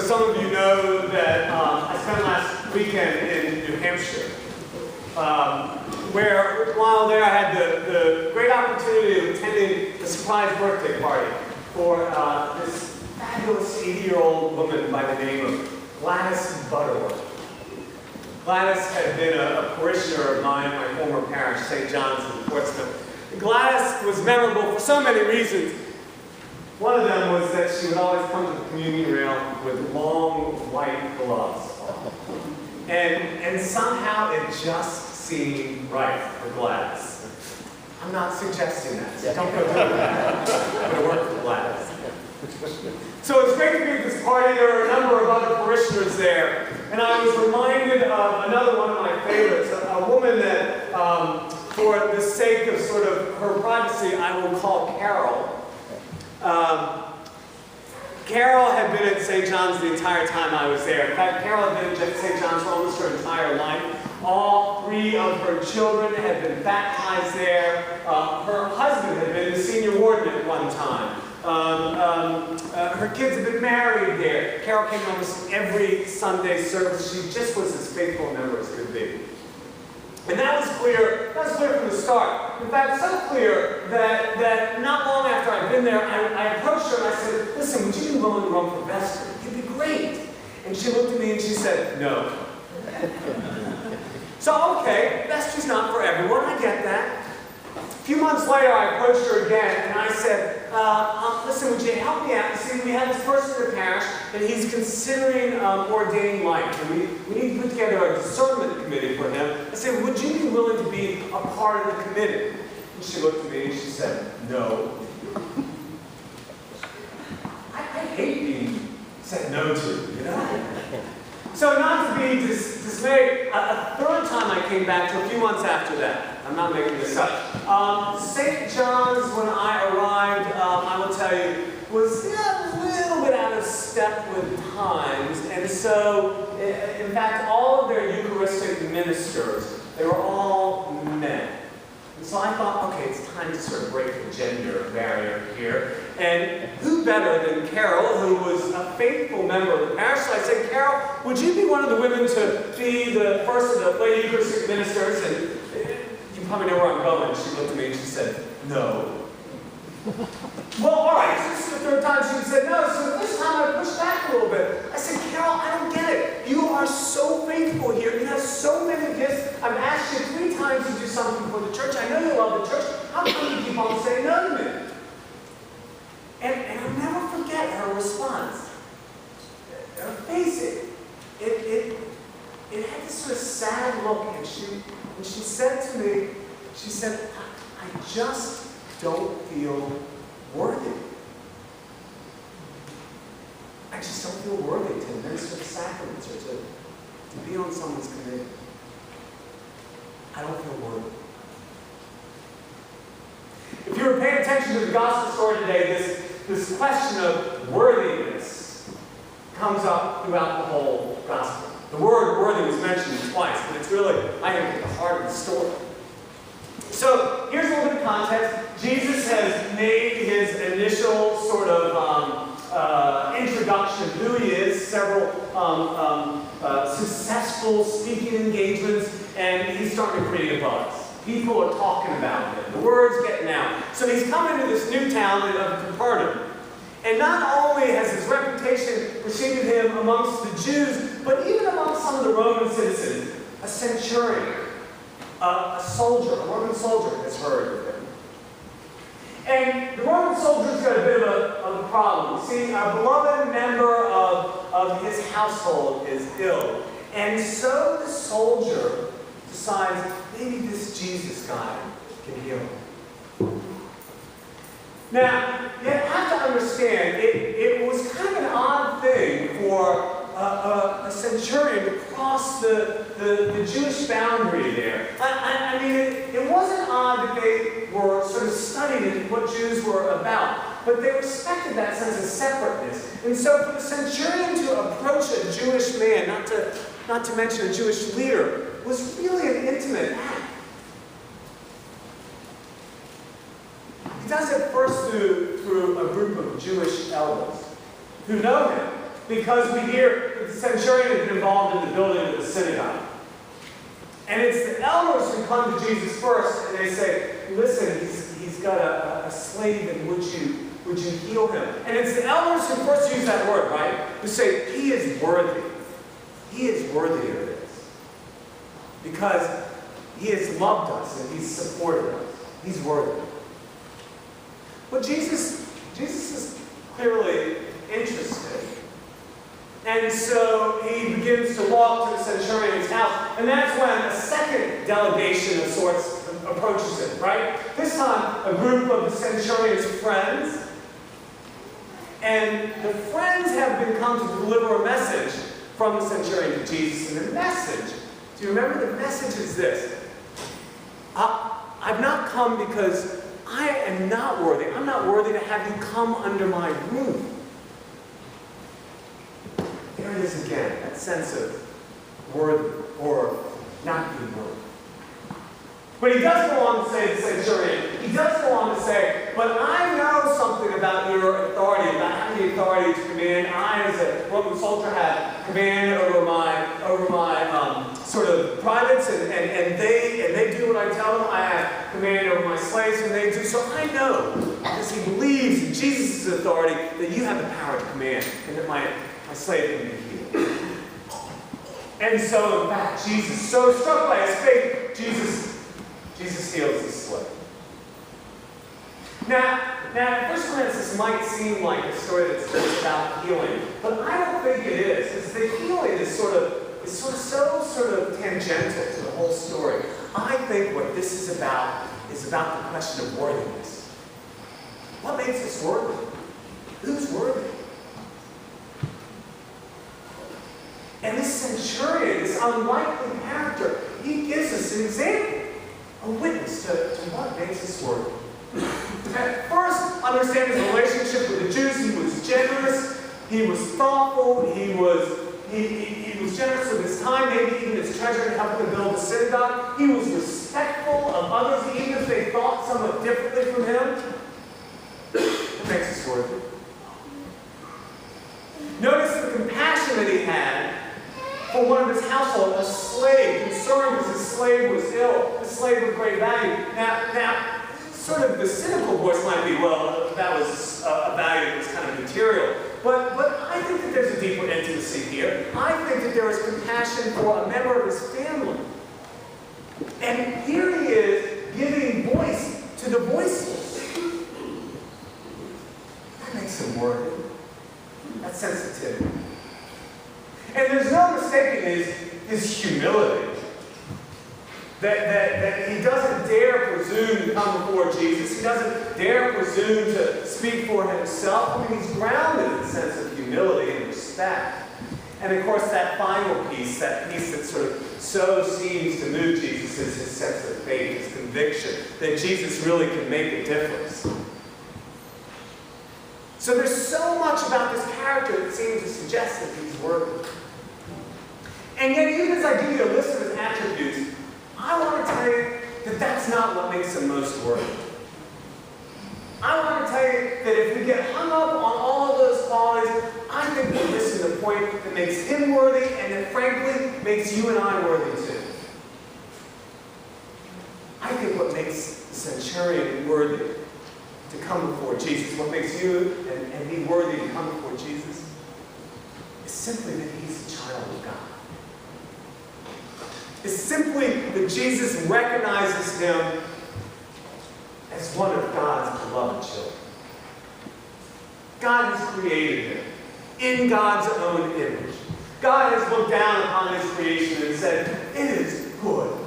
So some of you know that I spent last weekend in New Hampshire, where while there I had the great opportunity of attending a surprise birthday party for this fabulous 80-year-old woman by the name of Gladys Butterworth. Gladys had been a parishioner of mine at my former parish, St. John's in Portsmouth. Gladys was memorable for so many reasons. One of them was that she would always come to the communion rail with long white gloves. And somehow it just seemed right for Gladys. I'm not suggesting that, so don't go doing that. But it worked for Gladys. So it's great to be at this party. There are a number of other parishioners there. And I was reminded of another one of my favorites, a woman that, for the sake of sort of her privacy, I will call Carol. Carol had been at St. John's the entire time I was there. In fact, Carol had been at St. John's for almost her entire life. All three of her children had been baptized there. Her husband had been the senior warden at one time. Her kids had been married there. Carol came almost every Sunday service. She just was as faithful a member as could be. And that was clear from the start. In fact, so clear that not long after I'd been there, I approached her and I said, listen, would you be willing to run for vestry? It'd be great. And she looked at me and she said, no. So, okay, vestry's not for everyone, I get that. A few months later, I approached her again and I said, listen, would you help me out? See, we have this person in the parish and he's considering ordaining life. And we need to put together a discernment committee for him. I said, would you be willing to be a part of the committee? And she looked at me and she said, no. I hate being said no to, you know? So not to be dismayed, a third time I came back to a few months after that. I'm not making this up. St. John's, when I arrived, I will tell you, was a little bit out of step with times. And so, in fact, all of their Eucharistic ministers, they were all men. And so I thought, okay, it's time to sort of break the gender barrier here. And who better than Carol, who was a faithful member of the parish? So I said, Carol, would you be one of the women to be the first of the lay Eucharistic ministers? And you probably know where I'm going. She looked at me and she said, no. Well, all right, so this is the third time she said no, so this time I pushed back a little bit. I said, Carol, I don't get it. You are so faithful here. You have so many gifts. I've asked you 3 times to do something for the church. I know you love the church. How come you keep on saying no to me? And I'll never forget her response. Her face, it had this sort of sad look, and she said to me, she said, I just don't feel worthy. I just don't feel worthy to administer the sacraments or to be on someone's committee. I don't feel worthy. If you were paying attention to the gospel story today, this question of worthiness comes up throughout the whole gospel. The word worthy was mentioned twice, but it's really, I think, at the heart of the story. So here's a little bit of context. Jesus has made his initial sort of introduction of who he is, several successful speaking engagements, and he's starting to create a buzz. People are talking about him. The word's getting out. So he's come into this new town of Capernaum. And not only has his reputation preceded him amongst the Jews, but even amongst some of the Roman citizens. A centurion, a soldier, a Roman soldier has heard of him. And the Roman soldier's got a bit of a problem. See, a beloved member of his household is ill. And so the soldier decides, maybe this Jesus guy can heal him. Now, you have to understand, it was kind of an odd thing for a centurion to cross the Jewish boundary there. I mean, it wasn't odd that they were sort of studying what Jews were about, but they respected that sense of separateness. And so for the centurion to approach a Jewish man, not to mention a Jewish leader, was really an intimate act. He does it first through a group of Jewish elders who know him because we hear that the centurion had been involved in the building of the synagogue. And it's the elders who come to Jesus first, and they say, listen, he's got a slave, and would you heal him? And it's the elders who first use that word, right? Who say, he is worthy. He is worthy of this. Because he has loved us and he's supported us. He's worthy. But Jesus is clearly interested. And so he begins to walk to the centurion's house. And that's when a second delegation of sorts approaches him, right? This time, a group of the centurion's friends. And the friends have been come to deliver a message from the centurion to Jesus. And the message, do you remember? The message is this. I've not come because I am not worthy. I'm not worthy to have you come under my roof. There it is again, that sense of worthy or not being worthy. But he does go on to say, the centurion, he does go on to say, but I know something about your authority, about having the authority to command. I, as a Roman soldier, have command over my sort of privates, and they do what I tell them. I have command over my slaves, and they do. So I know, because he believes in Jesus' authority, that you have the power to command, and that my slave can be healed. And so, in fact, Jesus, so struck by his faith, Jesus heals his slave. Now, at first glance, this might seem like a story that's about healing, but I don't think it is. Because the healing is sort of tangential to the whole story. I think what this is about the question of worthiness. What makes us worthy? Who's worthy? And this centurion, this unlikely character, he gives us an example, a witness to what makes us worthy. At first, understand his relationship with the Jews. He was generous, he was thoughtful, he was generous with his time, maybe even his treasure in helping to build the synagogue. He was respectful of others, even if they thought somewhat differently from him. What makes us worthy? Notice the compassion that he had for one of his household, a slave, concerned because his slave was ill, a slave of great value. Now, sort of the cynical voice might be, well, that was a value that was kind of material. But I think that there's a deeper intimacy here. I think that there is compassion for a member of his family. And here he is giving voice to the voiceless. That makes him worthy. That's sensitivity. And there's no mistaking his humility. That he doesn't dare presume to come before Jesus. He doesn't dare presume to speak for himself. I mean, he's grounded in a sense of humility and respect. And of course, that final piece, that piece that sort of so seems to move Jesus, is his sense of faith, his conviction that Jesus really can make a difference. So there's so much about this character that seems to suggest that he's worthy. And yet, even as I give you a list of his attributes, I want to tell you that that's not what makes him most worthy. I want to tell you that if we get hung up on all of those qualities, I think we're missing the point that makes him worthy and that, frankly, makes you and I worthy too. I think what makes the centurion worthy to come before Jesus, what makes you and me worthy to come before Jesus, is simply that he's a child of God. It's simply that Jesus recognizes him as one of God's beloved children. God has created him in God's own image. God has looked down upon his creation and said, it is good.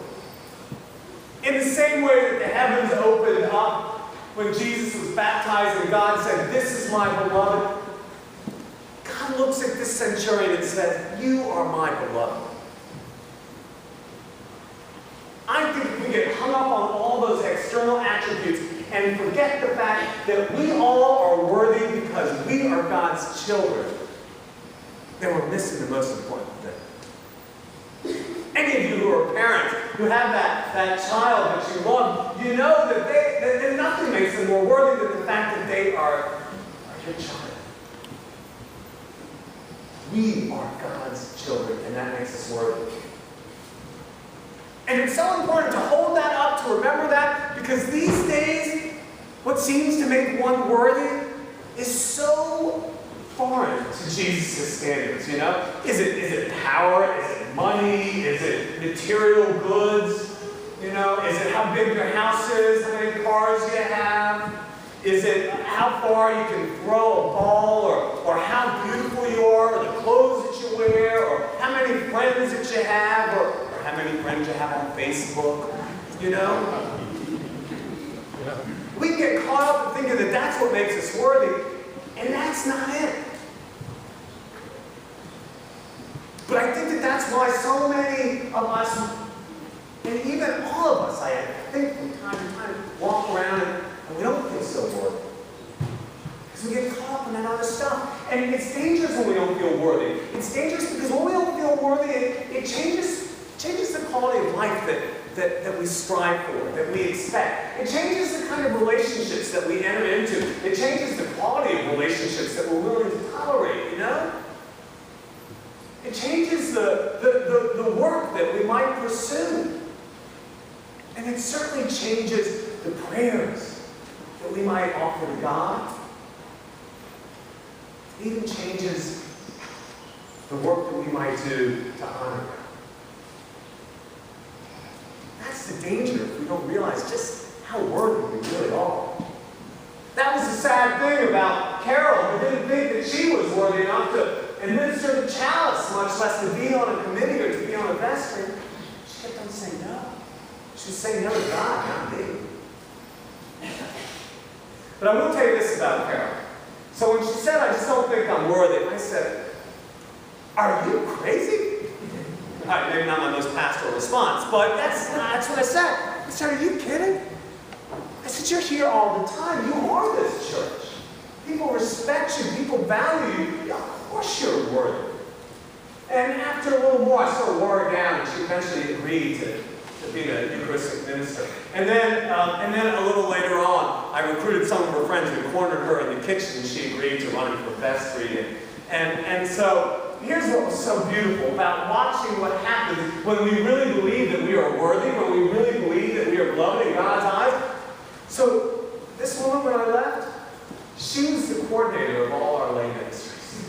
In the same way that the heavens opened up when Jesus was baptized and God said, this is my beloved, God looks at this centurion and says, you are my beloved. I think if we get hung up on all those external attributes and forget the fact that we all are worthy because we are God's children, then we're missing the most important thing. Any of you who are parents, who have that child that you love, you know that nothing makes them more worthy than the fact that they are your child. We are God's children, and that makes us worthy. And it's so important to hold that up, to remember that, because these days, what seems to make one worthy is so foreign to Jesus' standards, you know? Is it power? Is it money? Is it material goods? You know, is it how big your house is, how many cars you have? Is it how far you can throw a ball, or how beautiful you are, or the clothes that you wear, or how many friends that you have, or how many friends you have on Facebook, you know? We can get caught up in thinking that that's what makes us worthy, and that's not it. But I think that that's why so many of us, and even all of us, I think from time to time, walk around and we don't feel so worthy. Because we get caught up in that other stuff. And it's dangerous when we don't feel worthy. It's dangerous because when we don't feel worthy, it changes the quality of life that we strive for, that we expect. It changes the kind of relationships that we enter into. It changes the quality of relationships that we're willing to tolerate, you know? It changes the work that we might pursue. And it certainly changes the prayers that we might offer to God. It even changes the work that we might do to honor God. That's the danger if we don't realize just how worthy we really are. That was the sad thing about Carol, who didn't think that she was worthy enough to administer the chalice, much less to be on a committee or to be on a vestry. She kept on saying no. She was saying no to God, not me. But I will tell you this about Carol. So when she said, I just don't think I'm worthy, I said, are you crazy? All right, maybe not my most pastoral response, but that's what I said. I said, are you kidding? I said, you're here all the time. You are this church. People respect you. People value you. Yeah, of course you're worthy. And after a little more, I sort of wore her down, and she eventually agreed to be the Eucharistic minister. And then a little later on, I recruited some of her friends and cornered her in the kitchen, and she agreed to run for vestry. And so here's what was so beautiful about watching what happens when we really believe that we are worthy, when we really believe that we are beloved in God's eyes. So this woman, when I left, she was the coordinator of all our lay ministries.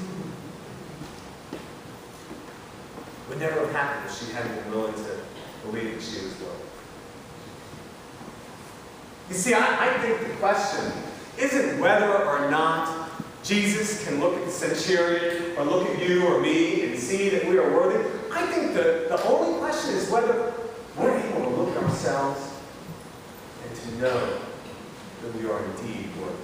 Would never have happened if she hadn't been willing to believe that she was willing. You see, I think the question isn't whether or not Jesus can look at the centurion or look at you or me and see that we are worthy. I think the only question is whether we're able to look at ourselves and to know that we are indeed worthy.